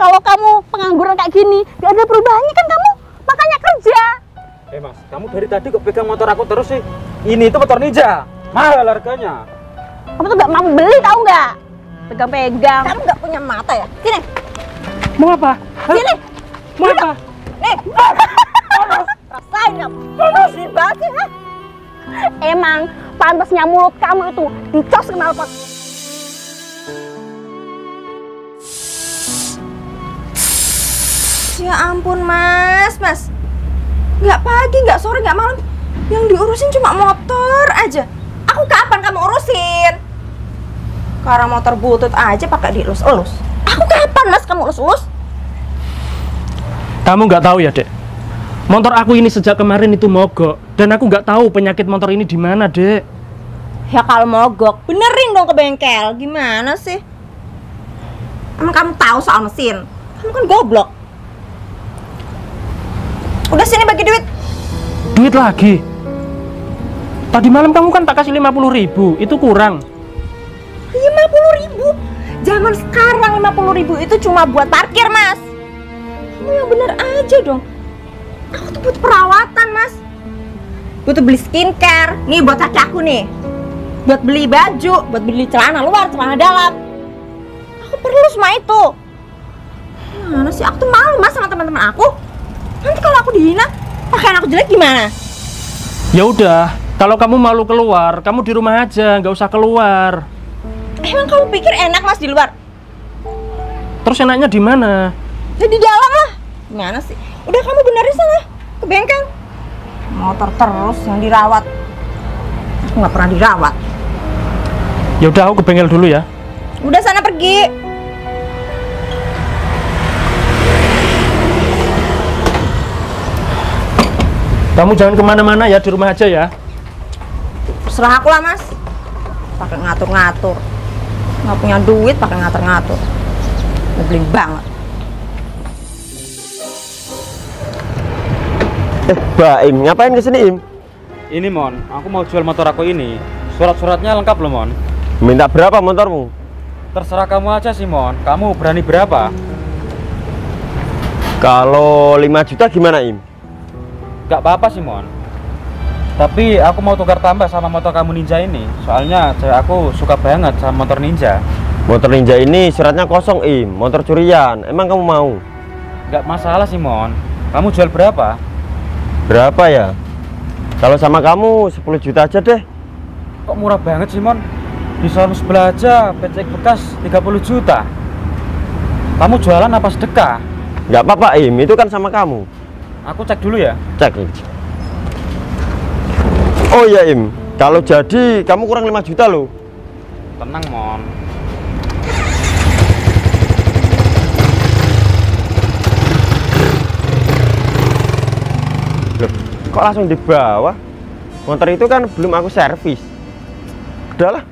Kalau kamu pengangguran kayak gini, gak ada perubahannya kan kamu, makanya kerja. Mas, kamu dari tadi kok pegang motor aku terus sih? Ini itu motor Ninja, mahal harganya. Kamu tuh gak mau beli, tahu nggak? Pegang-pegang. Kamu gak punya mata ya? Sini. Mau apa? Sini. Mau apa? Nih. Rasain kamu. Sini banget sih, ha? Emang pantasnya mulut kamu itu dicos knalpot. Ya ampun mas. Nggak pagi, nggak sore, nggak malam. Yang diurusin cuma motor aja. Aku kapan kamu urusin? Karena motor butut aja pakai dielus-elus. Aku kapan mas kamu elus-elus? Kamu nggak tahu ya, Dek? Motor aku ini sejak kemarin itu mogok dan aku nggak tahu penyakit motor ini di mana, Dek. Ya kalau mogok, benerin dong ke bengkel. Gimana sih? Emang kamu tahu soal mesin? Kamu kan goblok. Udah sini bagi duit. Duit lagi? Tadi malam kamu kan tak kasih 50.000, itu kurang. 50.000? Zaman sekarang 50.000 itu cuma buat parkir mas. Kamu yang bener aja dong. Aku tuh butuh perawatan mas. Butuh beli skincare. Nih buat kaki aku nih. Buat beli baju, buat beli celana luar, celana dalam. Aku perlu semua itu. Mana sih, aku tuh malu mas sama teman-teman aku. Nanti kalau aku dihina, pakaian aku jelek gimana? Ya udah, kalau kamu malu keluar, kamu di rumah aja, nggak usah keluar. Emang kamu pikir enak mas di luar? Terus enaknya di mana? Ya di dalam lah. Gimana sih? Udah kamu benerin sana ke bengkel. Motor terus yang dirawat. Aku nggak pernah dirawat. Ya udah, aku ke bengkel dulu ya. Udah sana pergi. Kamu jangan kemana-mana ya, di rumah aja ya. Terserah aku lah mas. Pakai ngatur-ngatur. Nggak punya duit pakai ngatur-ngatur. Nyebelin banget. Mbak Im, ngapain kesini Im? Ini Mon, aku mau jual motor aku ini. Surat-suratnya lengkap loh Mon. Minta berapa motormu? Terserah kamu aja sih Mon, kamu berani berapa? Kalau 5 juta gimana Im? Gak apa-apa sih Mon. Tapi aku mau tukar tambah sama motor kamu Ninja ini. Soalnya cewek aku suka banget sama motor Ninja. Motor Ninja ini suratnya kosong Im, motor curian. Emang kamu mau? Gak masalah sih Mon. Kamu jual berapa? Berapa ya? Kalau sama kamu 10 juta aja deh. Kok murah banget sih Mon? Di showroom sebelah aja becek bekas 30 juta. Kamu jualan apa sedekah? Nggak apa-apa Im, itu kan sama kamu. Aku cek dulu ya. Cek Im. Oh ya Im, kalau jadi kamu kurang 5 juta loh. Tenang Mon. Loh, kok langsung di bawah? Motor itu kan belum aku servis. Udahlah.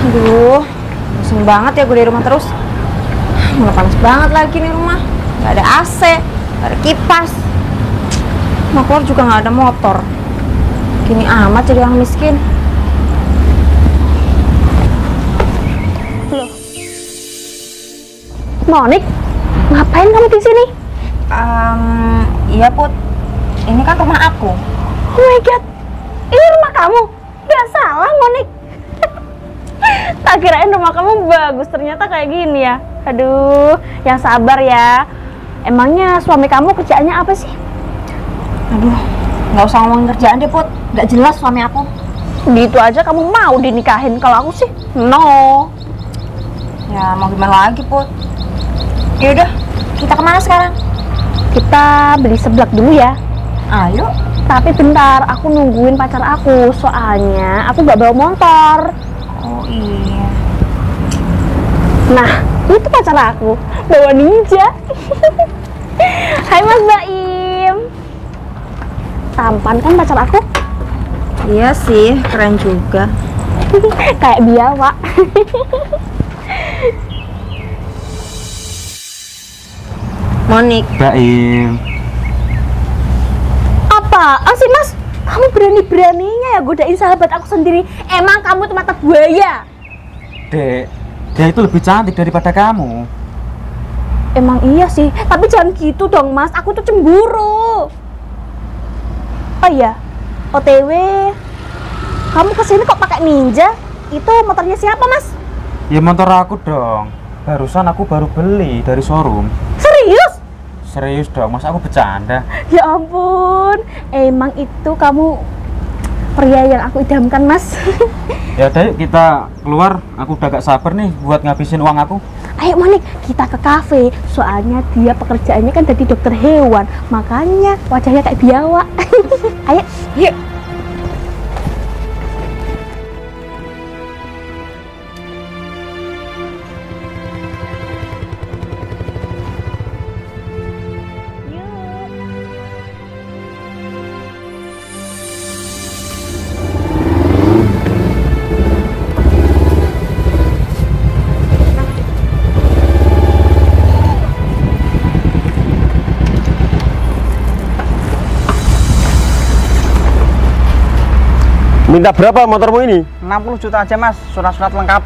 Aduh, bosan banget ya gue di rumah terus. Malah panas banget lagi nih rumah. Gak ada AC, gak ada kipas. Mau keluar juga gak ada motor. Gini amat jadi orang miskin. Loh. Monik, ngapain kamu di sini? Iya Put. Ini kan rumah aku. Oh my god, ini rumah kamu? Gak salah Monik. Tak kirain rumah kamu bagus, ternyata kayak gini ya. Aduh, yang sabar ya. Emangnya suami kamu kerjaannya apa sih? Aduh, nggak usah ngomongin kerjaan deh Put. Nggak jelas suami aku. Gitu aja kamu mau dinikahin? Kalau aku sih no. Ya mau gimana lagi Put. Yaudah, kita kemana sekarang? Kita beli seblak dulu ya. Ayo. Tapi bentar, aku nungguin pacar aku. Soalnya aku nggak bawa motor. Oh iya. Nah, itu pacar aku, bawa Ninja. Hai Mas Baim. Tampan kan pacar aku? Iya sih, keren juga. Kayak biawak. Monik. Baim. Apaan sih Mas? Kamu berani-beraninya ya godain sahabat aku sendiri. Emang kamu tuh mata buaya? Dek, dia itu lebih cantik daripada kamu. Emang iya sih, tapi jangan gitu dong mas, aku tuh cemburu. Oh iya, OTW, kamu kesini kok pakai Ninja? Itu motornya siapa mas? Ya motor aku dong. Barusan aku baru beli dari showroom. Serius? Serius dong, mas aku bercanda. Ya ampun, emang itu kamu pria yang aku idamkan mas. Ya udah yuk kita keluar, aku udah gak sabar nih buat ngabisin uang aku. Ayo Monik, kita ke kafe. Soalnya dia pekerjaannya kan jadi dokter hewan, makanya wajahnya kayak biawak. Ayo, yuk. Minta berapa motormu ini? 60 juta aja mas, surat-surat lengkap.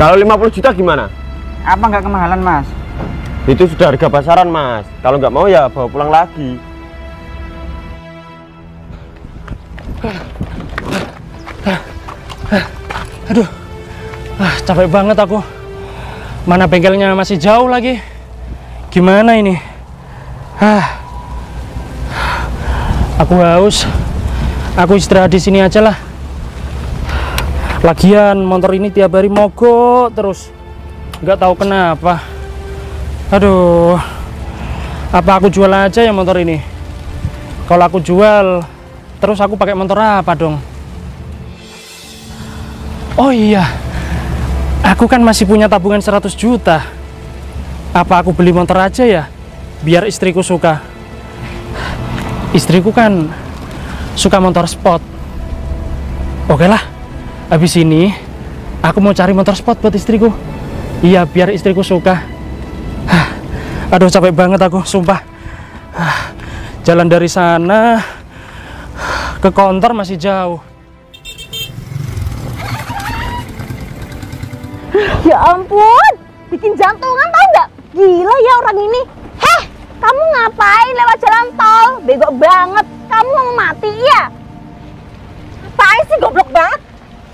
Kalau 50 juta gimana? Apa nggak kemahalan mas? Itu sudah harga pasaran mas. Kalau nggak mau ya bawa pulang lagi. Aduh, capek banget aku. Mana bengkelnya masih jauh lagi. Gimana ini? Aku haus. Aku istirahat di sini aja lah. Lagian motor ini tiap hari mogok terus. Nggak tahu kenapa. Aduh. Apa aku jual aja ya motor ini? Kalau aku jual, terus aku pakai motor apa dong? Oh iya. Aku kan masih punya tabungan 100 juta. Apa aku beli motor aja ya? Biar istriku suka. Istriku kan suka motor sport. Oke lah, habis ini aku mau cari motor sport buat istriku. Iya, biar istriku suka. Aduh, capek banget aku, sumpah. Jalan dari sana ke kantor masih jauh. Ya ampun, bikin jantungan tau nggak? Gila ya orang ini. Heh, kamu ngapain lewat jalan tol? Bego banget, kamu mau mati ya? Apaan sih goblok banget?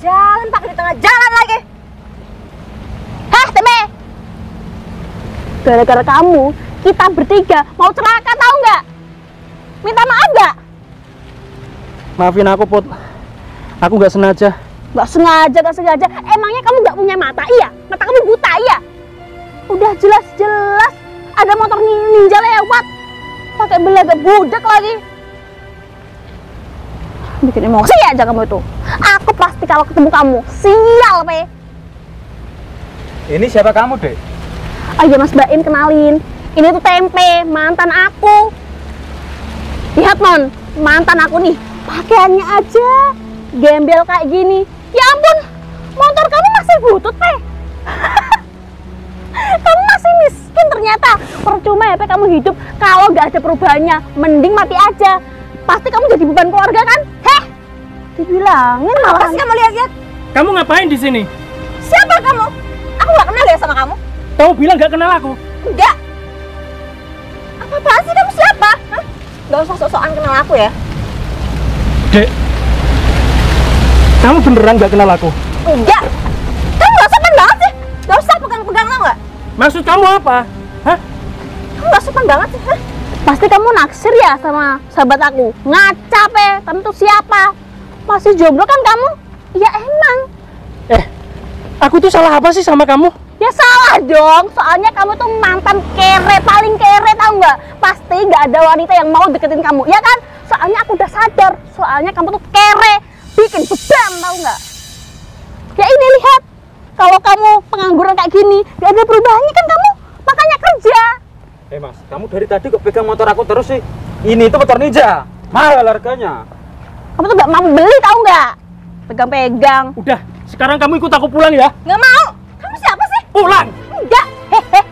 Jalan pakai di tengah jalan lagi. Heh, Teme. Gara-gara kamu, kita bertiga mau celaka tahu nggak? Minta maaf nggak? Maafin aku, Put. Aku nggak sengaja. Nggak sengaja. Emangnya kamu nggak punya mata, iya? Mata kamu buta, iya? Udah jelas-jelas ada motor ninja lewat. Pakai belaga budak lagi. Bikin emosi aja kamu itu. Aku pasti kalau ketemu kamu, sial, Pe. Ini siapa kamu, Dek? Oh iya Mas Baim, kenalin. Ini tuh Tempe, mantan aku. Lihat non, mantan aku nih. Pakaiannya aja gembel kayak gini. Ya ampun, motor kamu masih butut, Pe. Kamu masih miskin ternyata. Percuma ya, Pe, kamu hidup kalau nggak ada perubahannya. Mending mati aja. Pasti kamu jadi beban keluarga kan? Heh, dibilangin malah. Apa sih kamu lihat-lihat? Kamu ngapain di sini? Siapa kamu? Aku nggak kenal ya sama kamu. Kamu bilang nggak kenal aku. Enggak. Apa-apaan sih kamu siapa? Hah? Gak usah sok-sokan kenal aku ya. Dek, kamu beneran nggak kenal aku? Enggak. Kamu gak sopan banget sih. Gak usah pegang-pegang lo nggak? Maksud kamu apa? Hah? Kamu gak sopan banget sih. Hah? Pasti kamu naksir ya sama sahabat aku. Ngaca, Pe. Kamu tuh siapa? Masih jomblo kan kamu? Ya emang. Aku tuh salah apa sih sama kamu? Ya salah dong, soalnya kamu tuh mantan kere, paling kere, tahu nggak? Pasti nggak ada wanita yang mau deketin kamu, ya kan? Soalnya aku udah sadar, soalnya kamu tuh kere, bikin beban, tahu nggak? Ya ini lihat, kalau kamu pengangguran kayak gini, nggak ada perubahannya kan kamu? Makanya kerja. Mas, kamu dari tadi kok pegang motor aku terus sih? Ini itu motor ninja, mahal harganya. Kamu tuh nggak mau beli, tahu nggak? Pegang-pegang. Udah, sekarang kamu ikut aku pulang ya. Nggak mau. Kamu siapa sih? Pulang. Enggak, hehe.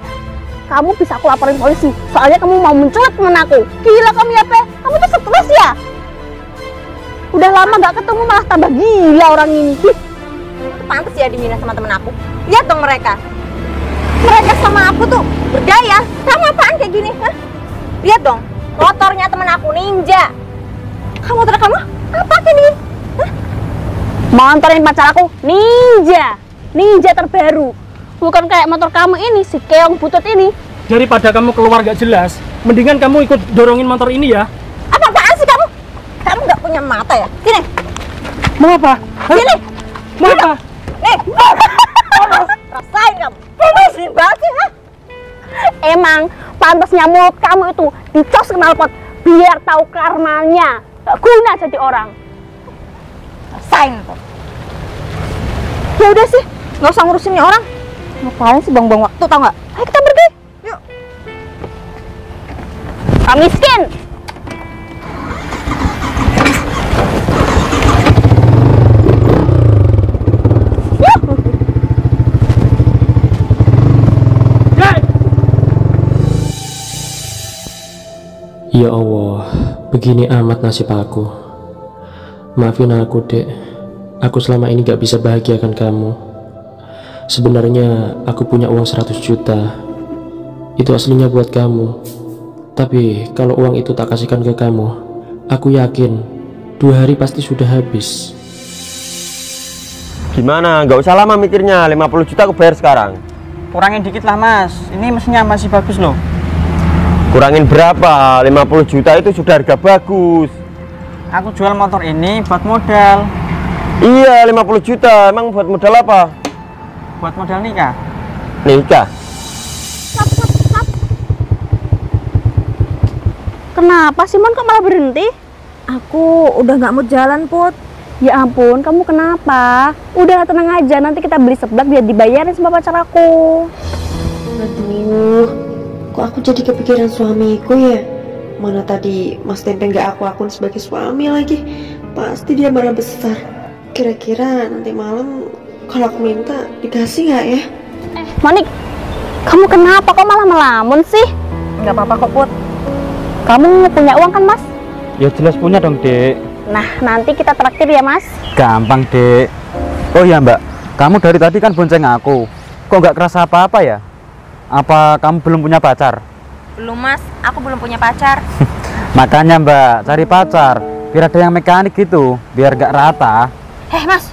Kamu bisa aku laporin polisi, soalnya kamu mau menculik temen aku. Gila kamu ya, Pe. Kamu tuh stres ya? Udah lama gak ketemu malah tambah gila orang ini. boleh dihina sama temen aku. Lihat dong mereka. Mereka sama aku tuh berdaya. Kamu apaan kayak gini? Hah? Lihat dong, motornya temen aku Ninja. Kamu motor kamu apa kayak gini? Hah? Motorin pacar aku Ninja. Ninja terbaru. Bukan kayak motor kamu ini, si keong butut ini. Daripada kamu keluar gak jelas, mendingan kamu ikut dorongin motor ini ya. Apa-apaan sih kamu? Kamu nggak punya mata ya? Sini, Mau apa? sini. Mau apa? Nih, rasain kamu. Sini banget sih, hah? Emang pantasnya mulut kamu itu dicos knalpot biar tahu karmanya. Gak guna jadi orang. Rasain tuh. Ya udah sih, nggak usah ngurusin nih orang. Ngapain sih buang-buang waktu, tau nggak? Ayo kita pergi. Yuk. Kamu miskin. Ya Allah, begini amat nasib aku. Maafin aku, Dek. Aku selama ini gak bisa bahagiakan kamu. Sebenarnya aku punya uang 100 juta. Itu aslinya buat kamu. Tapi kalau uang itu tak kasihkan ke kamu, aku yakin 2 hari pasti sudah habis. Gimana? Nggak usah lama mikirnya, 50 juta aku bayar sekarang. Kurangin dikit lah mas, ini mesinnya masih bagus loh. Kurangin berapa? 50 juta itu sudah harga bagus. Aku jual motor ini buat modal. Iya, 50 juta. Emang buat modal apa? Buat modal nikah. Nikah. Kenapa Simon kok malah berhenti? Aku udah nggak mau jalan, Put. Ya ampun, kamu kenapa? Udah tenang aja, nanti kita beli seblak biar dibayarin sama pacar aku. Aduh, kok aku jadi kepikiran suamiku ya? Mana tadi Mas Tempe nggak aku akun sebagai suami lagi. Pasti dia marah besar. Kira-kira nanti malam kalau aku minta dikasih nggak ya? Monik, kamu kenapa kok malah melamun sih? Nggak apa-apa kok, Put. Kamu punya uang kan, Mas? Ya jelas punya dong, Dek. Nah, nanti kita traktir ya, Mas. Gampang, Dek. Oh iya, Mbak. Kamu dari tadi kan bonceng aku. Kok nggak kerasa apa-apa ya? Apa kamu belum punya pacar? Belum, Mas. Aku belum punya pacar. Makanya, Mbak, cari pacar. Biar ada yang mekanik gitu, biar nggak rata. Mas,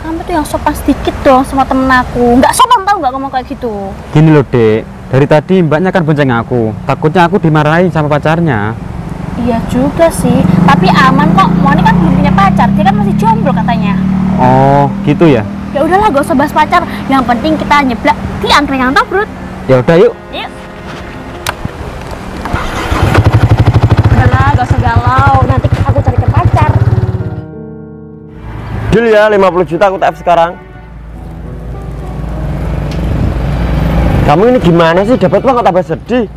kamu tuh yang sopan sedikit dong sama temen aku. Nggak sopan tau nggak ngomong kayak gitu. Gini loh, Dek. Dari tadi mbaknya kan bonceng aku. Takutnya aku dimarahin sama pacarnya. Iya juga sih, tapi aman kok. Moni kan belum punya pacar, dia kan masih jomblo katanya. Oh, gitu ya? Ya udahlah, gak usah bahas pacar. Yang penting kita nyeblak di angkringan Tobrut. Ya udah, yuk. Yuk. Udahlah, gak usah galau. Nanti aku carikan pacar. Deal ya, 50 juta aku TF sekarang. Kamu ini gimana sih? Dapat uang kok tambah sedih?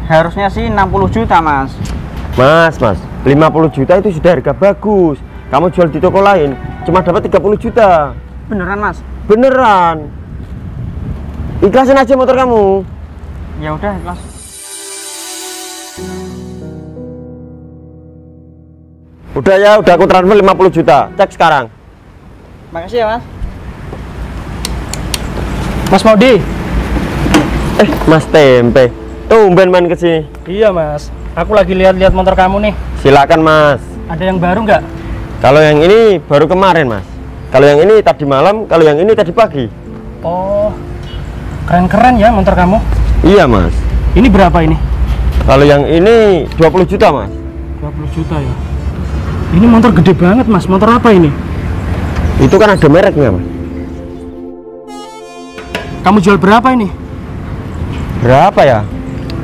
Harusnya sih 60 juta mas. Mas, 50 juta itu sudah harga bagus. Kamu jual di toko lain cuma dapat 30 juta. Beneran mas? Beneran. Ikhlasin aja motor kamu. Ya udah ikhlas. Udah ya, udah aku transfer 50 juta. Cek sekarang. Makasih ya mas. Mas Maudi. Mas Tempe. Tumben main ke sini. Iya, Mas. Aku lagi lihat-lihat motor kamu nih. Silakan, Mas. Ada yang baru nggak? Kalau yang ini baru kemarin, Mas. Kalau yang ini tadi malam, kalau yang ini tadi pagi. Oh, keren-keren ya motor kamu. Iya, Mas. Ini berapa ini? Kalau yang ini 20 juta, Mas. 20 juta ya. Ini motor gede banget, Mas. Motor apa ini? Itu kan ada mereknya, Mas. Kamu jual berapa ini? Berapa ya?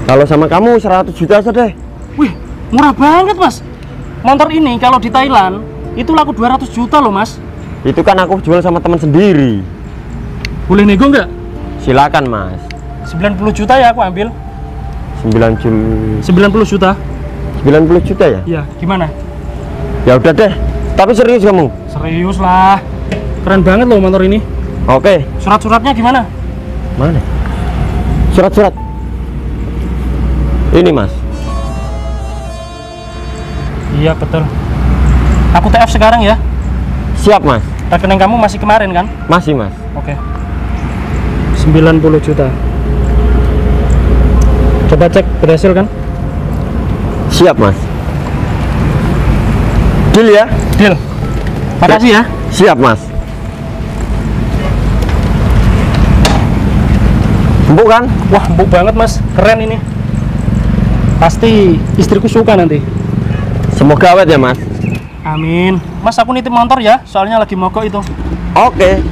Kalau sama kamu 100 juta aja deh. Wih, murah banget, Mas. Motor ini kalau di Thailand itu laku 200 juta loh, Mas. Itu kan aku jual sama teman sendiri. Boleh nego nggak? Silakan, Mas. 90 juta ya aku ambil. 90 juta. 90 juta ya? Iya, gimana? Ya udah deh. Tapi serius kamu? Serius lah. Keren banget loh motor ini. Oke. Surat-suratnya gimana? Mana? Surat-surat. Ini, Mas. Iya, betul. Aku TF sekarang ya. Siap, Mas. Rekening kamu masih kemarin kan? Masih, Mas. Oke. 90 juta. Coba cek berhasil kan? Siap, Mas. Deal ya? Deal. Makasih ya. Siap, Mas. Empuk kan? Wah, empuk banget Mas. Keren ini. Pasti istriku suka nanti. Semoga awet ya, Mas. Amin. Mas, aku nitip motor ya, soalnya lagi mogok itu. Oke.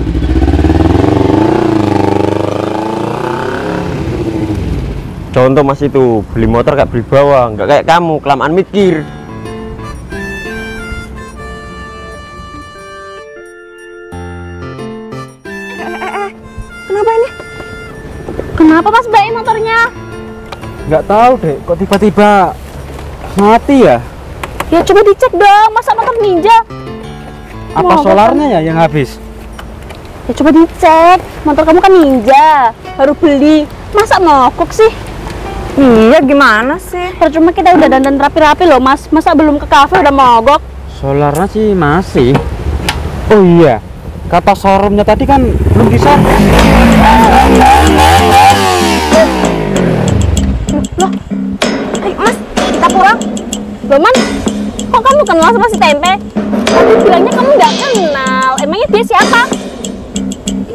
Contoh Mas itu, beli motor kayak beli bawang, nggak kayak kamu, kelamaan mikir. Kenapa ini? Kenapa Mas baik motornya? Nggak tahu deh, kok tiba-tiba mati ya? Ya coba dicek dong, masa motor Ninja? Apa Mogok solarnya ya yang habis? Ya coba dicek, motor kamu kan Ninja, baru beli, masa mogok sih? Iya, gimana sih? Percuma kita udah dandan rapi-rapi loh Mas, masa belum ke kafe udah mogok? Solarnya sih masih. Oh iya, kata showroomnya tadi kan belum bisa. Loh, ayo Mas, kita pulang. Loh Man, kok kamu kenal sama si Tempe? Kamu bilangnya kamu nggak kenal, emangnya dia siapa?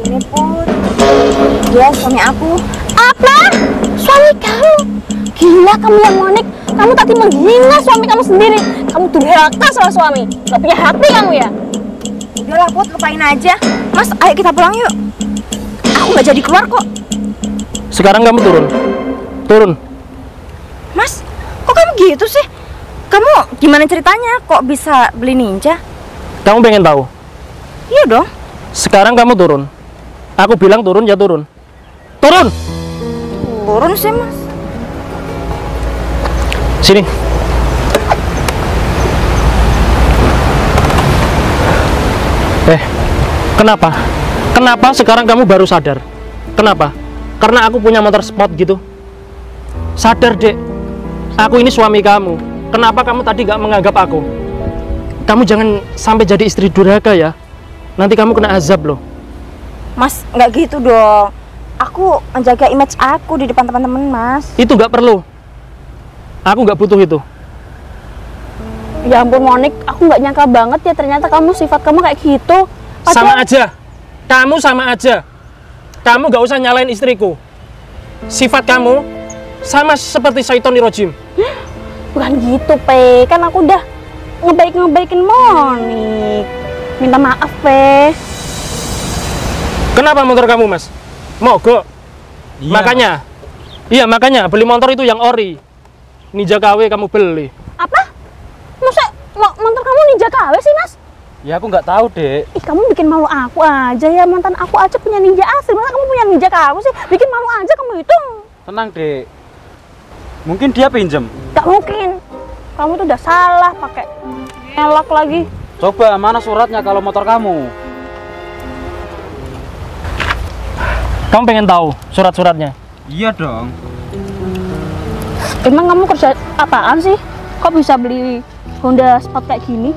Ini Put, dia suami aku. Apa? Suami kamu? Gila kamu yang monik, kamu tadi menghina suami kamu sendiri. Kamu durhaka sama suami, gak punya hati kamu ya? Udahlah Put, lupain aja. Mas, ayo kita pulang yuk. Aku nggak jadi keluar kok. Sekarang kamu turun. Turun. Mas, kok kamu gitu sih? Kamu gimana ceritanya kok bisa beli Ninja? Kamu pengen tahu? Iya dong. Sekarang kamu turun. Aku bilang turun ya turun. Turun. Turun sih Mas. Sini. Kenapa? Kenapa sekarang kamu baru sadar? Kenapa? Karena aku punya motor sport gitu. Sadar, Dek. Aku ini suami kamu. Kenapa kamu tadi gak menganggap aku? Kamu jangan sampai jadi istri durhaka ya. Nanti kamu kena azab loh. Mas, nggak gitu dong. Aku menjaga image aku di depan teman-teman Mas. Itu gak perlu. Aku gak butuh itu. Ya ampun Monik, aku nggak nyangka banget ya ternyata kamu sifat kamu kayak gitu. Sama aja. Kamu sama aja. Kamu gak usah nyalain istriku. Sifat kamu sama seperti Syaitonir Rajim. Bukan gitu, Pe. Kan aku udah ngebaikin Monik. Minta maaf, Pe. Kenapa motor kamu, Mas? Mogok? Iya. Makanya beli motor itu yang ori. Ninja KW kamu beli. Apa? Masa motor kamu Ninja KW sih, Mas? Ya aku nggak tahu, Dek. Ih, kamu bikin malu aku aja ya. Mantan aku aja punya Ninja asli. Masa kamu punya Ninja KW sih? Bikin malu aja kamu itu. Tenang, Dek. Mungkin dia pinjem. Gak mungkin. Kamu tuh udah salah pakai elok lagi. Coba mana suratnya kalau motor kamu? Kamu pengen tahu surat-suratnya? Iya dong. Emang kamu kerja apaan sih? Kok bisa beli Honda Sport kayak gini?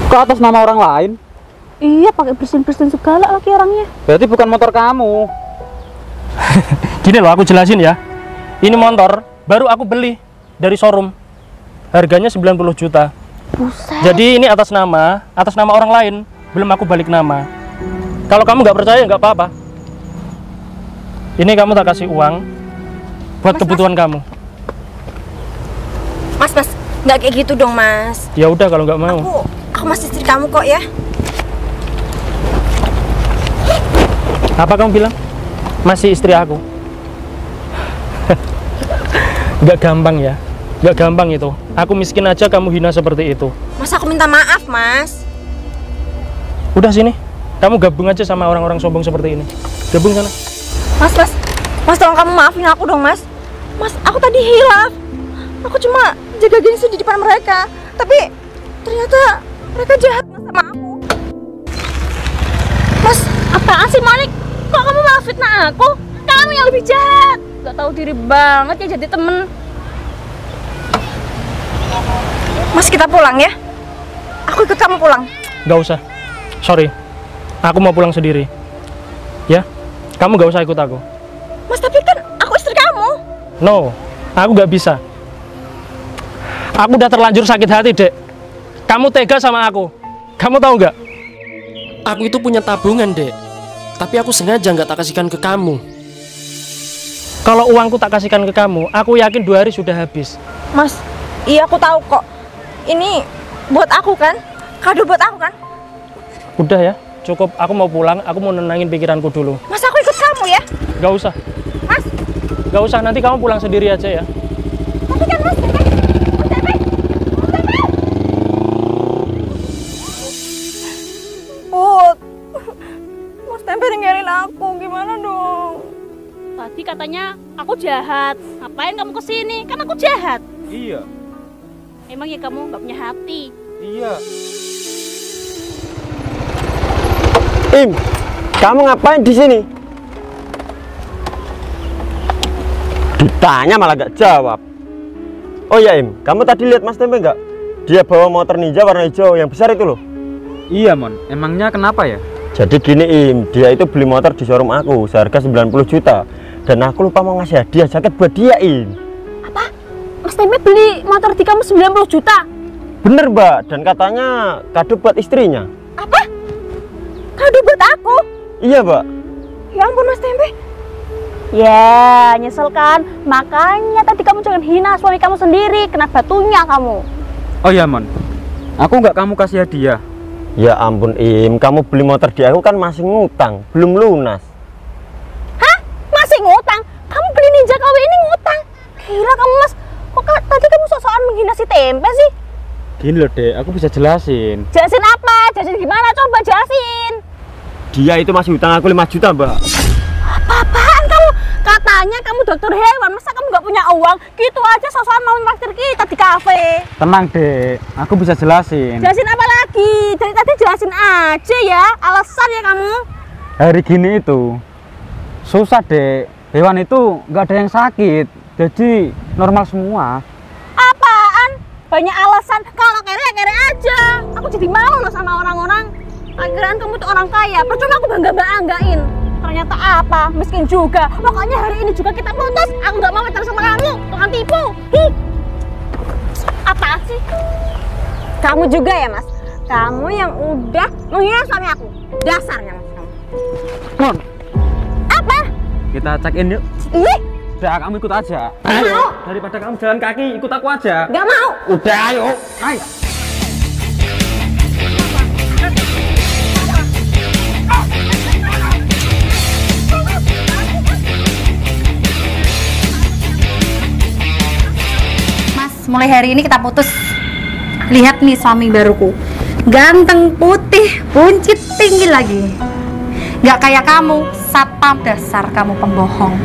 Kok atas nama orang lain? Iya, pakai bersin-bersin segala lagi orangnya. Berarti bukan motor kamu. Gini loh, aku jelasin ya. Ini motor baru aku beli dari showroom. Harganya 90 juta. Buset. Jadi ini atas nama orang lain. Belum aku balik nama. Kalau kamu nggak percaya nggak apa-apa. Ini kamu tak kasih uang buat kebutuhan kamu. Mas, nggak kayak gitu dong Mas. Ya udah kalau nggak mau. Aku masih istri kamu kok ya. Apa kamu bilang? Masih istri aku. Nggak gampang ya. Nggak gampang itu. Aku miskin aja kamu hina seperti itu. Mas, aku minta maaf Mas. Udah sini. Kamu gabung aja sama orang-orang sombong seperti ini. Gabung sana. Mas, tolong kamu maafin aku dong Mas. Mas, aku tadi hilaf. Aku cuma jaga gengsi di depan mereka. Tapi ternyata mereka jahat Mas sama aku. Mas, apaan sih Monik? Kok kamu malah fitnah aku? Kamu yang lebih jahat. Gak tahu diri banget ya jadi temen. Mas, kita pulang ya. Aku ikut kamu pulang. Gak usah. Sorry. Aku mau pulang sendiri. Ya, kamu gak usah ikut aku. Mas, tapi kan aku istri kamu. No, aku gak bisa. Aku udah terlanjur sakit hati, Dek. Kamu tega sama aku. Kamu tahu nggak? Aku itu punya tabungan, Dek. Tapi aku sengaja nggak tak kasihkan ke kamu. Kalau uangku tak kasihkan ke kamu, aku yakin 2 hari sudah habis. Mas, iya aku tahu kok. Ini buat aku kan? Kado buat aku kan? Udah ya, cukup. Aku mau pulang. Aku mau nenangin pikiranku dulu. Mas, aku ikut kamu ya. Gak usah. Mas, Gak usah. Nanti kamu pulang sendiri aja ya. tapi kan Mas, Put, Mas Tempe ninggalin aku, gimana dong? Tadi katanya aku jahat. Ngapain kamu kesini? Kan aku jahat. Iya. Emang ya kamu nggak punya hati? Iya. Im, kamu ngapain di sini? Ditanya malah gak jawab. Oh ya Im, kamu tadi lihat Mas Tempe nggak? Dia bawa motor ninja warna hijau yang besar itu loh. Iya, Mon. Emangnya kenapa ya? Jadi gini Im, dia itu beli motor di showroom aku seharga 90 juta. Dan aku lupa mau ngasih hadiah jaket buat dia Im. Apa? Mas Tempe beli motor di kamu 90 juta? Bener Mbak, dan katanya kado buat istrinya. Apa? Kado buat aku? Iya Mbak. Ya ampun Mas Tempe. Ya, nyesel kan? Makanya tadi kamu jangan hina suami kamu sendiri. Kena batunya kamu. Oh ya, Mon. Aku nggak kamu kasih hadiah. Ya ampun Im, kamu beli motor di aku kan masih ngutang, belum lunas. Hah? Masih ngutang? Kamu beli Ninja KW ini ngutang? Gila kamu Mas. Kok tadi kamu sok-sokan menghina si Tempe sih? Gini loh, Dek. Aku bisa jelasin. Jelasin apa? Jelasin gimana? Coba jelasin. Dia itu masih hutang aku 5 juta Mbak. Apa-apaan kamu? Katanya kamu dokter hewan. Masa kamu nggak punya uang? Gitu aja sok-sokan mau traktir kita di kafe. Tenang, Dek. Aku bisa jelasin. Jelasin apa lagi? Dari tadi jelasin aja ya. Alasan ya kamu. Hari gini itu susah, Dek. Hewan itu nggak ada yang sakit. Jadi normal semua. Apaan? Banyak alasan. Kalau kere-kere aja. Aku jadi malu loh sama orang-orang. Akhiran kamu tuh orang kaya. Percuma aku bangga-banggain. Ternyata apa? Miskin juga. Pokoknya hari ini juga kita putus. Aku nggak mau pacaran sama kamu. Tukang tipu. Hi. Apaan sih? Kamu juga ya Mas? Kamu yang udah menghina suami aku. Dasarnya Mas kamu. Mon, Apa? kita check in yuk. Ih, Udah, kamu ikut aja. Ayo. Daripada kamu jalan kaki, ikut aku aja. gak mau. Udah, ayo. Ayo. Mas, mulai hari ini kita putus. Lihat nih suami baruku. Ganteng, putih, buncit, tinggi lagi. Gak kayak kamu, satpam. Dasar kamu pembohong.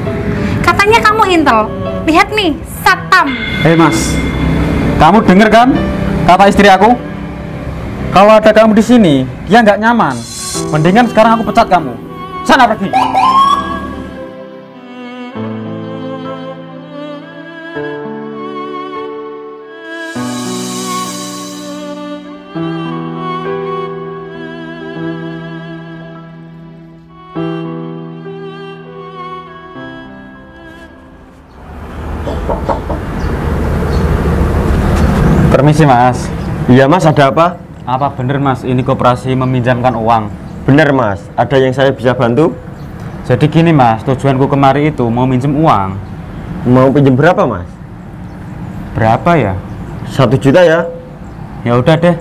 Katanya kamu intel. Lihat nih, satpam. Hei Mas, kamu denger kan kata istri aku? Kalau ada kamu di sini, dia nggak nyaman. Mendingan sekarang aku pecat kamu. Sana pergi. Permisi Mas. Iya Mas, ada apa? Apa bener Mas ini koperasi meminjamkan uang? Bener Mas, ada yang saya bisa bantu? Jadi gini Mas, tujuanku kemari itu mau minjem uang. Mau pinjam berapa Mas? Berapa ya? 1 juta ya? Ya udah deh.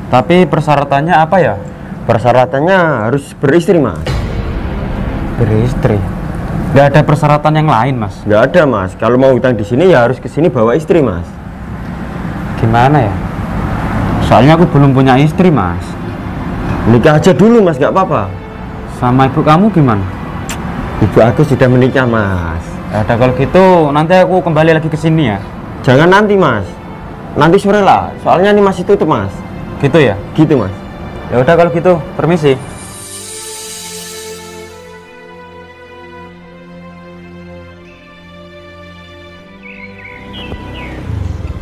Tapi persyaratannya apa ya? Persyaratannya harus beristri Mas. Beristri. Nggak ada persyaratan yang lain Mas. Nggak ada Mas, kalau mau hutang di sini ya harus ke sini bawa istri Mas. Gimana ya? Soalnya aku belum punya istri Mas. Nikah aja dulu Mas, nggak apa-apa. Sama ibu kamu gimana? Ibu aku sudah menikah Mas. Ya udah kalau gitu nanti aku kembali lagi ke sini ya. Jangan nanti Mas, nanti sore lah, soalnya ini masih tutup Mas. Gitu ya? Gitu Mas. Ya udah kalau gitu, permisi.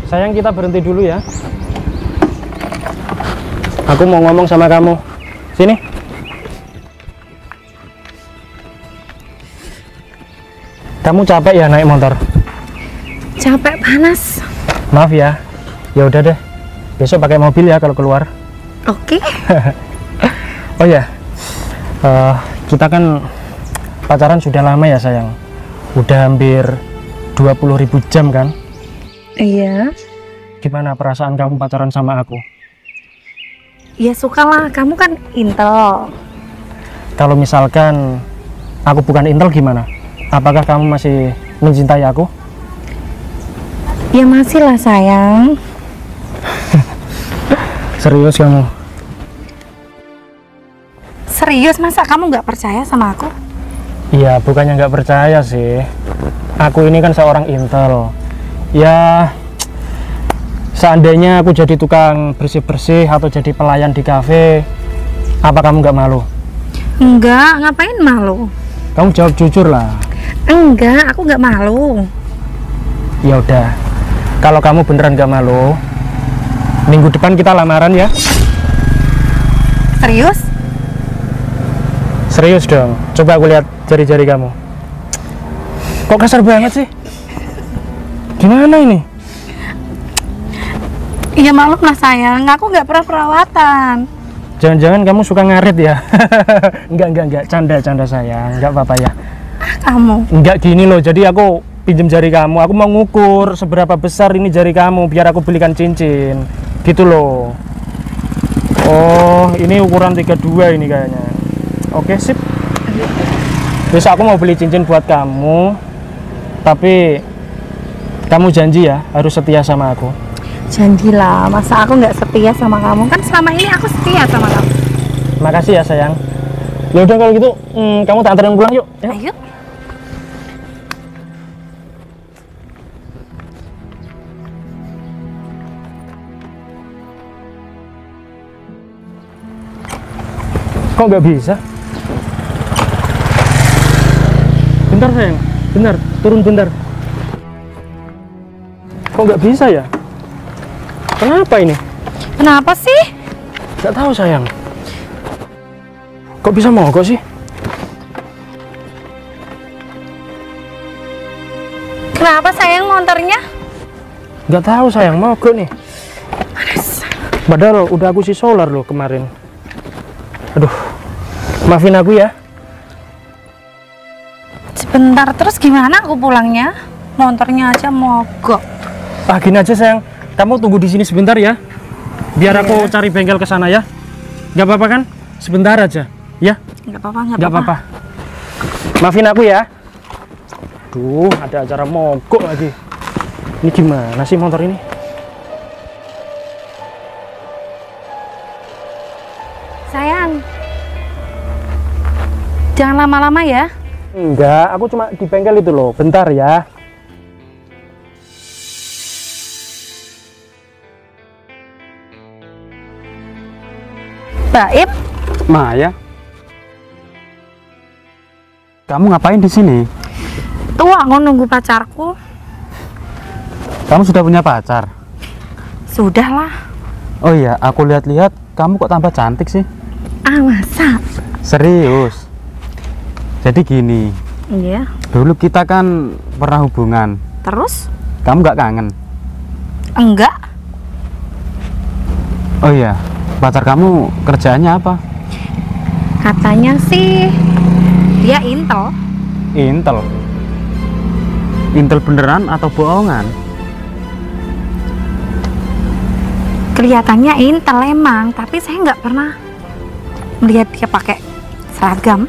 Sayang, kita berhenti dulu ya. Aku mau ngomong sama kamu. Sini. Kamu capek ya naik motor? Capek, panas. Maaf ya. Ya udah deh. Besok pakai mobil ya kalau keluar. Oke. Oh ya. Kita kan pacaran sudah lama ya sayang. Udah hampir 20.000 jam kan? Iya. Gimana perasaan kamu pacaran sama aku? Ya suka lah, kamu kan intel. Kalau misalkan aku bukan intel gimana? Apakah kamu masih mencintai aku? Ya masih lah sayang. Serius kamu? Serius, masa kamu nggak percaya sama aku? Iya, bukannya nggak percaya sih. Aku ini kan seorang intel. Ya, seandainya aku jadi tukang bersih-bersih atau jadi pelayan di kafe, apa kamu nggak malu? Enggak, ngapain malu? Kamu jawab jujur lah. Enggak, aku nggak malu. Ya udah, kalau kamu beneran nggak malu, minggu depan kita lamaran ya. Serius? Serius dong, coba aku lihat jari-jari kamu. Kok kasar banget sih? Gimana ini? Iya maklum lah sayang, aku nggak pernah perawatan. Jangan-jangan kamu suka ngarit ya? Enggak, canda sayang, enggak apa-apa ya. Kamu? Enggak gini loh, jadi aku pinjem jari kamu, aku mau ngukur seberapa besar ini jari kamu biar aku belikan cincin, gitu loh. Oh, ini ukuran 32 ini kayaknya. Oke, sip. Besok aku mau beli cincin buat kamu, tapi kamu janji ya harus setia sama aku. Janjilah, masa aku nggak setia sama kamu? Kan selama ini aku setia sama kamu. Makasih ya sayang. Ya udah kalau gitu, kamu tak anterin pulang yuk. Ya. Ayo. Kok nggak bisa? Bentar sayang, bentar, turun bentar. Kok nggak bisa ya? Kenapa ini? Kenapa sih? Nggak tahu sayang. Kok bisa mogok sih? Kenapa sayang motornya? Nggak tahu sayang, mogok nih. Padahal udah aku isi solar loh kemarin. Aduh, maafin aku ya. Sebentar, terus gimana aku pulangnya? Motornya aja mogok. Ah, gini aja sayang, kamu tunggu di sini sebentar ya. Biar aku cari bengkel ke sana ya. Nggak apa-apa kan? Sebentar aja, ya? Nggak apa-apa, Nggak apa-apa. Maafin aku ya. Duh, ada acara mogok lagi. Ini gimana sih motor ini? Sayang, jangan lama-lama ya. Enggak, aku cuma di bengkel itu loh. Bentar ya. Baim, Maya, kamu ngapain di sini? tuh aku nunggu pacarku. Kamu sudah punya pacar? Sudahlah. Oh iya, aku lihat-lihat kamu kok tambah cantik sih. Ah, masa? Serius. Jadi gini, Iya. dulu kita kan pernah hubungan. Terus? Kamu nggak kangen? Enggak. Oh iya, pacar kamu kerjaannya apa? Katanya sih dia intel. Intel. Intel beneran atau bohongan? Kelihatannya intel emang, tapi saya nggak pernah melihat dia pakai seragam.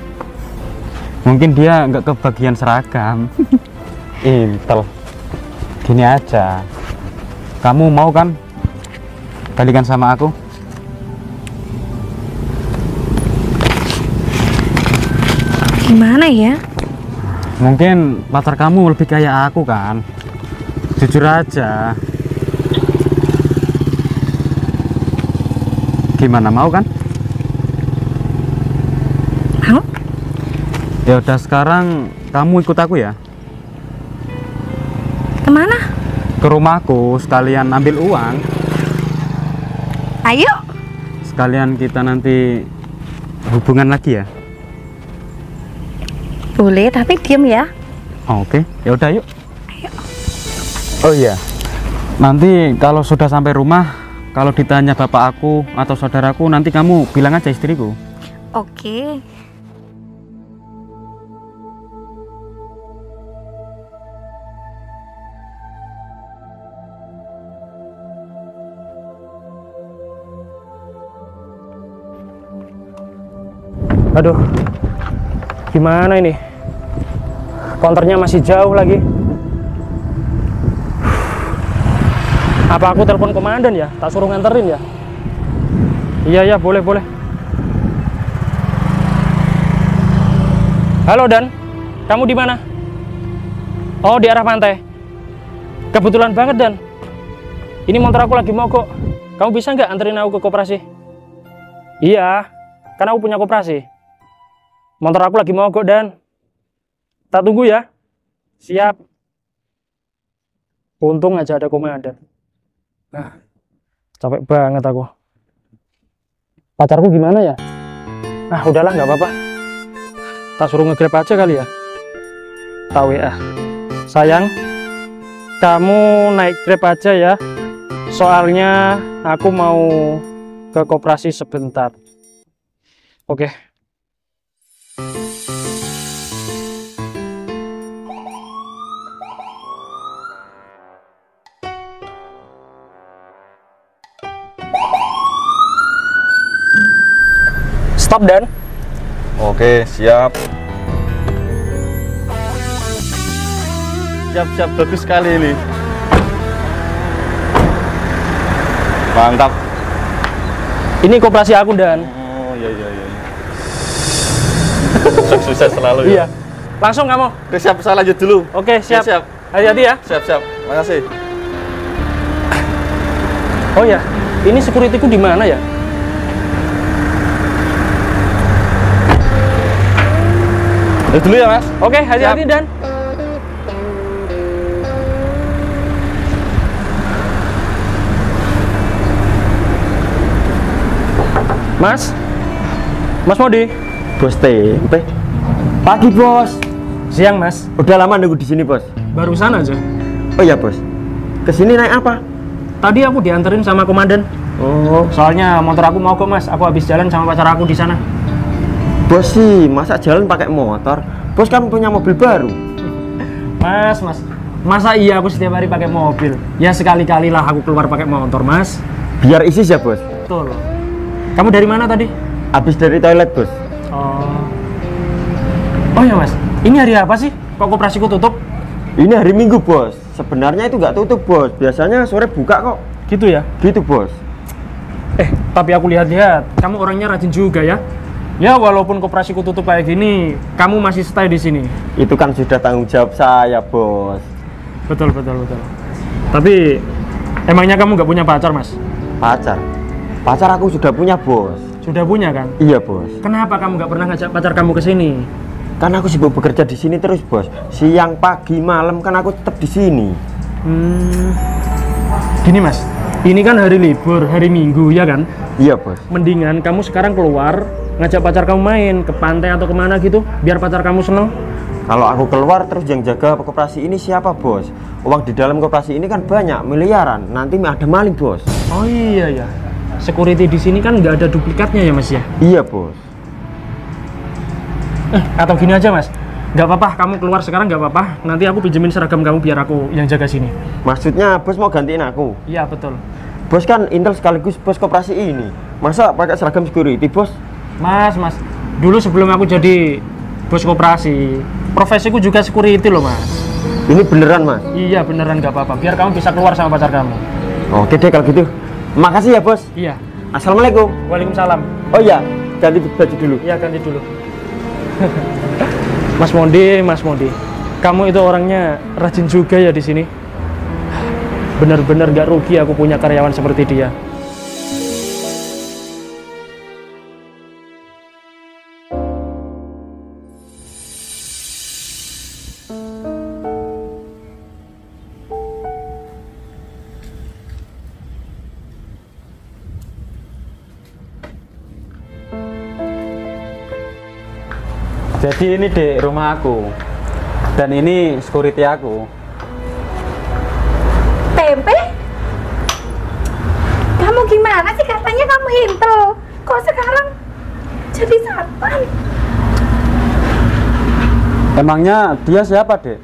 Mungkin dia nggak kebagian seragam. Intel. Gini aja, kamu mau kan balikan sama aku? Gimana ya? Mungkin pacar kamu lebih kayak aku kan? Jujur aja. Gimana, mau kan? Mau? Ya udah, sekarang kamu ikut aku ya Kemana? ke rumahku, sekalian ambil uang. Ayo. sekalian kita nanti hubungan lagi ya? Boleh, tapi diem ya. Oke, ya udah yuk. Oh iya, nanti kalau sudah sampai rumah, kalau ditanya bapak aku atau saudaraku, nanti kamu bilang aja istriku. Oke. Aduh, gimana ini? Konternya masih jauh lagi. Apa aku telepon komandan ya? Tak suruh nganterin ya? Iya, boleh. Halo Dan, kamu di mana? Oh, di arah pantai. Kebetulan banget Dan. Ini motor aku lagi mogok. Kamu bisa nggak anterin aku ke koperasi? Iya, kan aku punya koperasi. Motor aku lagi mogok Dan. Tak tunggu ya. Siap. Untung aja ada komandan. Nah, capek banget aku. Pacarku gimana ya? Ah, udahlah nggak apa-apa. Tak suruh nge-grab aja kali ya. Tak WA. Sayang, kamu naik grab aja ya. Soalnya aku mau ke koperasi sebentar. Oke. Stop Dan. Oke, siap. Siap, bagus sekali ini. Mantap. Ini koperasi aku Dan. Oh, iya. Sukses selalu ya. Iya. Langsung kamu. Oke, siap, saya lanjut dulu. Oke, siap. Siap. Hati-hati ya. Siap. Makasih. Oh ya, ini securityku di mana ya? Lanjut dulu ya, Mas. Oke, hati-hati Dan. Mas Modi. Bos tempe. Pagi bos. Siang Mas. Udah lama nunggu di sini bos. Barusan aja. Oh iya bos. Kesini naik apa? Tadi aku dianterin sama komandan. Oh. Soalnya motor aku mogok Mas. Aku habis jalan sama pacar aku di sana. Bos sih masa jalan pakai motor? Bos kan punya mobil baru. Mas. Masa iya aku setiap hari pakai mobil? Ya sekali-kali lah aku keluar pakai motor Mas. Biar isi ya bos. Betul. Kamu dari mana tadi? Habis dari toilet bos. Oh ya Mas. Ini hari apa sih? Kok koperasiku tutup? Ini hari Minggu bos. Sebenarnya itu nggak tutup bos. Biasanya sore buka kok. Gitu ya? Gitu bos. Tapi aku lihat-lihat kamu orangnya rajin juga ya. Ya walaupun koperasiku tutup kayak gini, kamu masih stay di sini. Itu kan sudah tanggung jawab saya bos. Betul. Tapi emangnya kamu nggak punya pacar Mas? Pacar? Pacar aku sudah punya bos. Sudah punya kan? Iya bos. Kenapa kamu nggak pernah ngajak pacar kamu ke sini? Kan aku sibuk bekerja di sini terus bos. Siang, pagi, malam kan aku tetap di sini. Gini Mas, ini kan hari libur, hari Minggu ya kan? Iya bos. Mendingan kamu sekarang keluar, ngajak pacar kamu main ke pantai atau kemana gitu, biar pacar kamu seneng. Kalau aku keluar terus yang jaga koperasi ini siapa bos? Uang di dalam koperasi ini kan banyak, miliaran. Nanti ada maling bos. Oh iya ya. Security di sini kan nggak ada duplikatnya ya Mas ya? Iya bos. Atau gini aja Mas, nggak apa-apa kamu keluar sekarang nggak apa-apa. Nanti aku pinjemin seragam kamu biar aku yang jaga sini. Maksudnya bos mau gantiin aku? Iya betul. Bos kan intel sekaligus bos koperasi ini. Masa pakai seragam security bos? Mas, dulu sebelum aku jadi bos koperasi, profesiku juga security loh Mas. Ini beneran Mas? Iya beneran nggak apa-apa. Biar kamu bisa keluar sama pacar kamu. Oke deh kalau gitu. Makasih ya bos. Iya. Assalamualaikum. Waalaikumsalam. Oh iya, ganti baju dulu. Iya ganti dulu. Mas Mondi, kamu itu orangnya rajin juga ya di sini. Bener-bener gak rugi aku punya karyawan seperti dia. Jadi ini Dek, rumah aku. Dan ini security aku. Tempe? Kamu gimana sih, katanya kamu intel, kok sekarang jadi satpam? Emangnya dia siapa, Dek?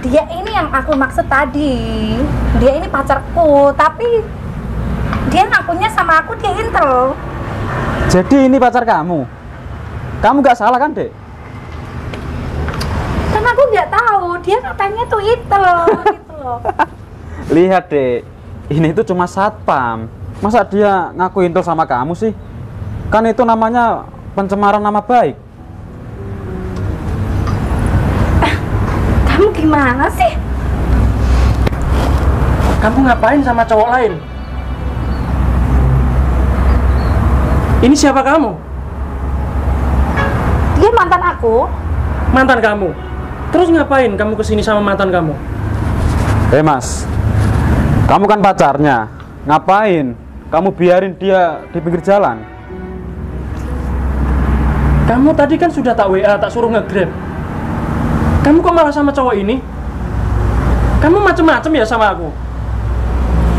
Dia ini yang aku maksud tadi. Dia ini pacarku, tapi dia ngakunya sama aku dia intel. Jadi ini pacar kamu? Kamu gak salah kan, Dek? Kan aku nggak tahu, dia katanya tuh intel gitu loh. Lihat, Dek. Ini tuh cuma satpam. Masa dia ngaku intel sama kamu sih? Kan itu namanya pencemaran nama baik. Kamu gimana sih? Kamu ngapain sama cowok lain? Ini siapa kamu? Dia mantan aku. Mantan kamu? Terus ngapain kamu kesini sama mantan kamu? Mas, kamu kan pacarnya. Ngapain kamu biarin dia di pinggir jalan? Kamu tadi kan sudah tak WA, tak suruh nge-grab. Kamu kok malah sama cowok ini? Kamu macem-macem ya sama aku?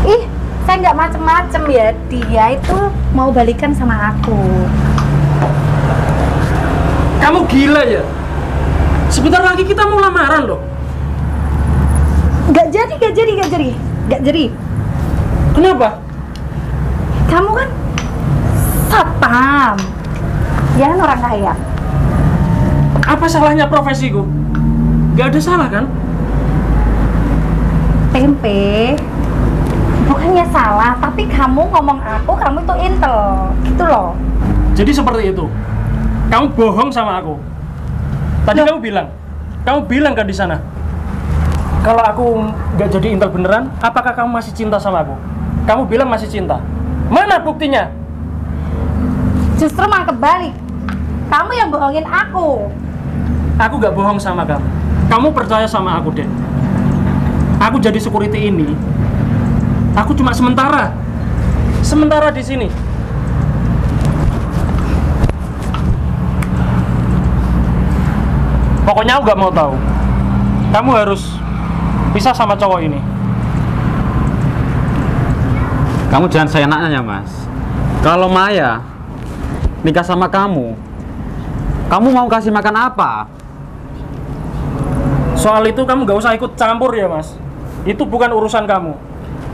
Ih, saya nggak macem-macem ya. Dia itu mau balikan sama aku. Kamu gila ya? Sebentar lagi kita mau lamaran loh. Nggak jadi. Kenapa? Kamu kan satpam. Dia kan orang kaya. Apa salahnya profesiku? Gak ada salah kan? Tempe, bukannya salah, tapi kamu ngomong aku, kamu tuh intel, gitu loh. Jadi seperti itu. Kamu bohong sama aku. Tadi kamu bilang kan di sana. Kalau aku nggak jadi intel beneran, apakah kamu masih cinta sama aku? Kamu bilang masih cinta. Mana buktinya? Justru malah kebalik. Kamu yang bohongin aku. Aku nggak bohong sama kamu. Kamu percaya sama aku, Dek. Aku jadi security ini. Aku cuma sementara di sini. Pokoknya aku nggak mau tahu. Kamu harus pisah sama cowok ini. Kamu jangan seenaknya, Mas. Kalau Maya nikah sama kamu mau kasih makan apa? Soal itu kamu gak usah ikut campur ya, Mas. Itu bukan urusan kamu.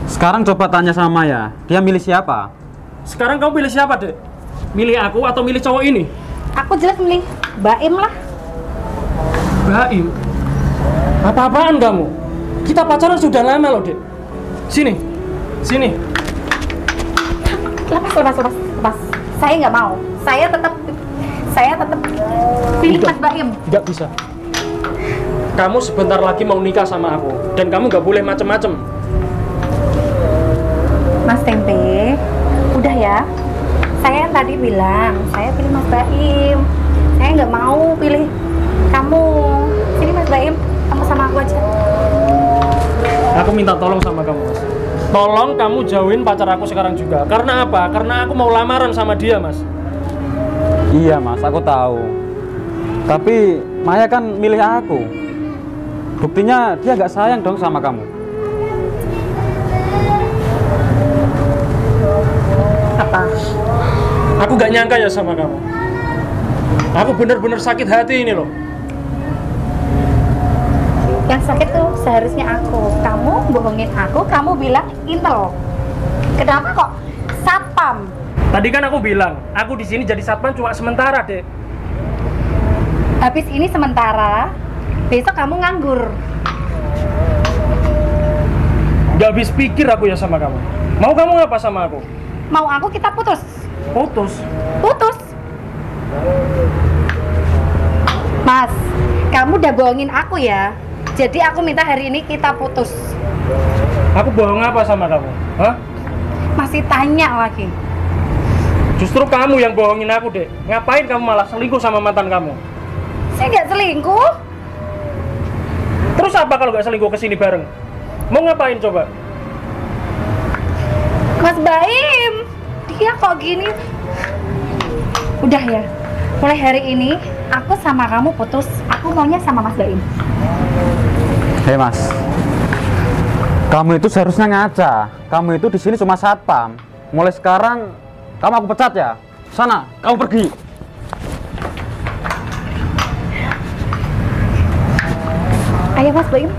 Sekarang coba tanya sama Maya, dia milih siapa? Sekarang kamu pilih siapa, Dek? Milih aku atau milih cowok ini? Aku jelas milih Baim lah. Baim? Apa-apaan kamu? Kita pacaran sudah lama loh, Dek. Sini. Lepas. Saya nggak mau. Saya tetap pilih Mas Baim. Nggak bisa. Kamu sebentar lagi mau nikah sama aku, dan kamu nggak boleh macem-macem. Mas Tempe, udah ya. Saya yang tadi bilang, saya pilih Mas Baim. Saya nggak mau pilih kamu. Sini Mas Baim, kamu sama aku aja. Aku minta tolong sama kamu, Mas. Tolong kamu jauhin pacar aku sekarang juga. Karena apa? Karena aku mau lamaran sama dia, Mas. Iya, Mas, aku tahu. Tapi Maya kan milih aku. Buktinya dia gak sayang dong sama kamu. Apa? Aku gak nyangka ya sama kamu. Aku bener-bener sakit hati ini loh. Yang sakit tuh seharusnya aku. Kamu bohongin aku, kamu bilang intel. Kenapa kok satpam? Tadi kan aku bilang, aku di sini jadi satpam cuma sementara, Dek. Habis ini sementara, besok kamu nganggur. Gak habis pikir aku ya sama kamu. Mau kamu apa sama aku? Mau aku kita putus. Putus. Mas, kamu udah bohongin aku ya. Jadi aku minta hari ini kita putus. Aku bohong apa sama kamu? Hah? Masih tanya lagi. Justru kamu yang bohongin aku, Dek. Ngapain kamu malah selingkuh sama mantan kamu? Saya nggak selingkuh. Terus apa kalau nggak selingkuh kesini bareng? Mau ngapain coba? Mas Baim, dia kok gini? Udah ya, Mulai hari ini aku sama kamu putus. Aku maunya sama Mas Baim. Hei Mas, kamu itu seharusnya ngaca. Kamu itu di sini cuma satpam. Mulai sekarang kamu aku pecat ya. Sana, kamu pergi. Ayo Mas Baim.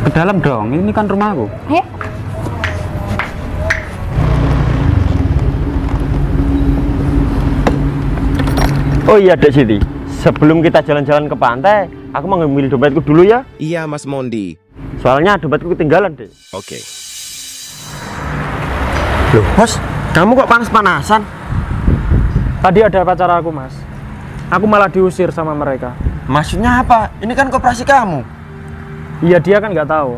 Ke dalam dong, ini kan rumahku. Ayo. Oh iya Dek Siti, sebelum kita jalan-jalan ke pantai, aku mau ngambil dompetku dulu ya. Iya Mas Mondi. Soalnya dompetku ketinggalan Dek. Oke. Loh Bos, kamu kok panas-panasan? Tadi ada pacar aku, Mas. Aku malah diusir sama mereka. Maksudnya apa? Ini kan koperasi kamu. Iya, dia kan nggak tahu.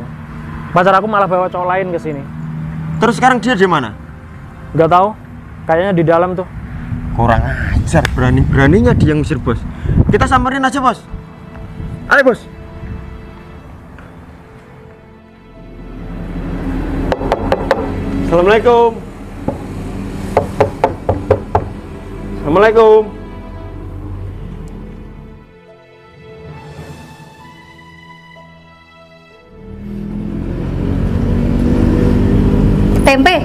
Pacar aku malah bawa cowok lain ke sini. Terus sekarang dia di mana? Nggak tahu. Kayaknya di dalam tuh. Kurang ajar, berani-beraninya dia ngusir Bos. Kita samperin aja Bos. Ayo Bos. Assalamualaikum. Assalamualaikum. Tempe.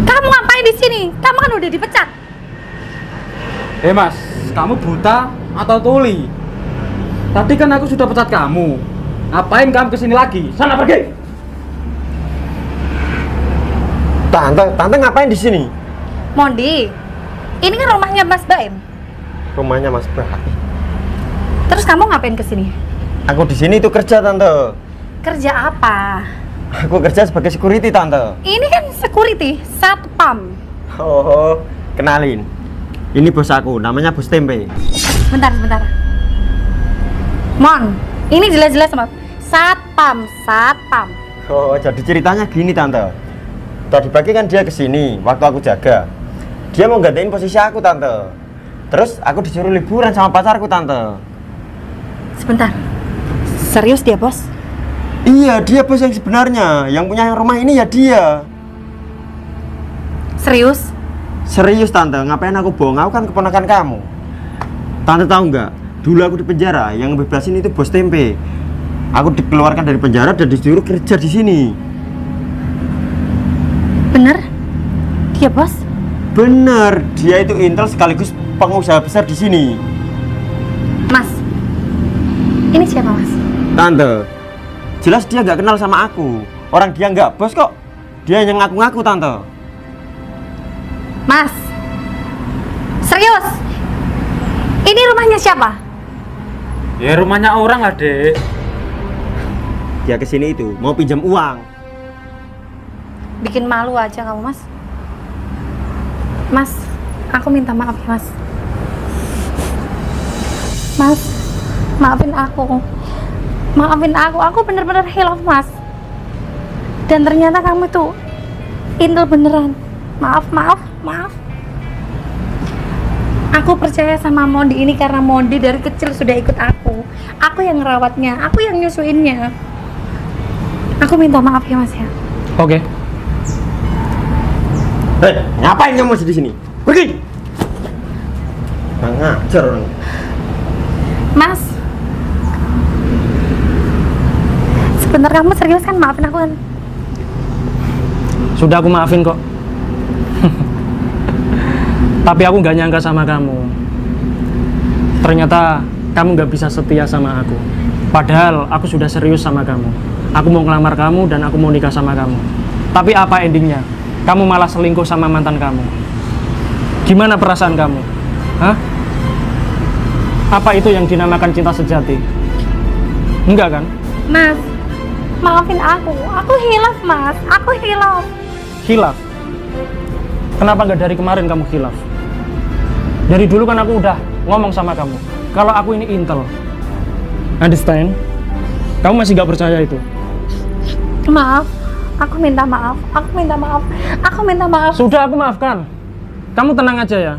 Kamu ngapain di sini? Kamu kan udah dipecat. Hei Mas, kamu buta atau tuli? Tadi kan aku sudah pecat kamu. Ngapain kamu kesini lagi? Sana pergi. Tante ngapain di sini? Mondi, ini kan rumahnya Mas Baim. Rumahnya Mas Baim. Terus kamu ngapain kesini? Aku di sini itu kerja Tante. Kerja apa? Aku kerja sebagai security Tante. Ini kan security, satpam. Oh, kenalin. Ini bos aku, namanya Bos Tempe. Bentar. Mon, ini jelas-jelas sama satpam. Oh, jadi ceritanya gini Tante. Tadi pagi kan dia kesini waktu aku jaga. Dia mau gantiin posisi aku Tante. Terus aku disuruh liburan sama pacarku Tante. Sebentar. Serius dia, Bos? Iya, dia bos yang sebenarnya. Yang punya rumah ini ya dia. Serius? Serius Tante, ngapain aku bohong? Aku kan keponakan kamu. Tante tahu nggak? Dulu aku di penjara, yang ngebebasin itu Bos Tempe. Aku dikeluarkan dari penjara dan disuruh kerja di sini. Bener? Dia Bos? Bener, dia itu intel sekaligus pengusaha besar di sini. Mas, ini siapa Mas? Tante, jelas dia nggak kenal sama aku. Orang dia nggak bos kok. Dia yang ngaku-ngaku Tante. Mas, serius? Ini rumahnya siapa? Ya rumahnya orang lah Dek. Dia kesini itu mau pinjam uang. Bikin malu aja kamu Mas. Mas, aku minta maaf ya Mas. Mas, maafin aku. Aku bener-bener hilaf Mas. Dan ternyata kamu tuh intel beneran. Maaf. Aku percaya sama Mondi ini karena Mondi dari kecil sudah ikut aku. Aku yang ngerawatnya, aku yang nyusuinnya. Aku minta maaf ya Mas ya. Oke. Hei, ngapain kamu masih di sini? Pergi. Ngajar orang. Mas, sebentar kamu serius kan? Maafin aku kan? Sudah aku maafin kok. Tapi aku nggak nyangka sama kamu. Ternyata kamu nggak bisa setia sama aku. Padahal aku sudah serius sama kamu. Aku mau ngelamar kamu dan aku mau nikah sama kamu. Tapi apa endingnya? Kamu malah selingkuh sama mantan kamu. Gimana perasaan kamu? Hah? Apa itu yang dinamakan cinta sejati? Enggak kan? Mas, maafin aku. Aku hilaf Mas. Aku hilaf. Hilaf? Kenapa nggak dari kemarin kamu hilaf? Dari dulu kan aku udah ngomong sama kamu kalau aku ini intel. Understand? Kamu masih nggak percaya itu? Maaf. Aku minta maaf. Sudah aku maafkan. Kamu tenang aja ya.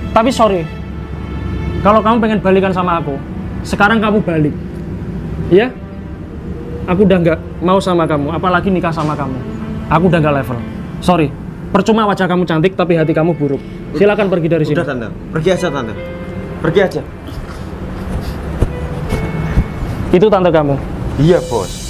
Tapi sorry, kalau kamu pengen balikan sama aku, sekarang kamu balik. Ya? Aku udah nggak mau sama kamu, apalagi nikah sama kamu. Aku udah nggak level. Sorry. Percuma wajah kamu cantik tapi hati kamu buruk. Silakan pergi dari sini. Udah tante, pergi aja tante. Pergi aja. Itu tante kamu. Iya bos.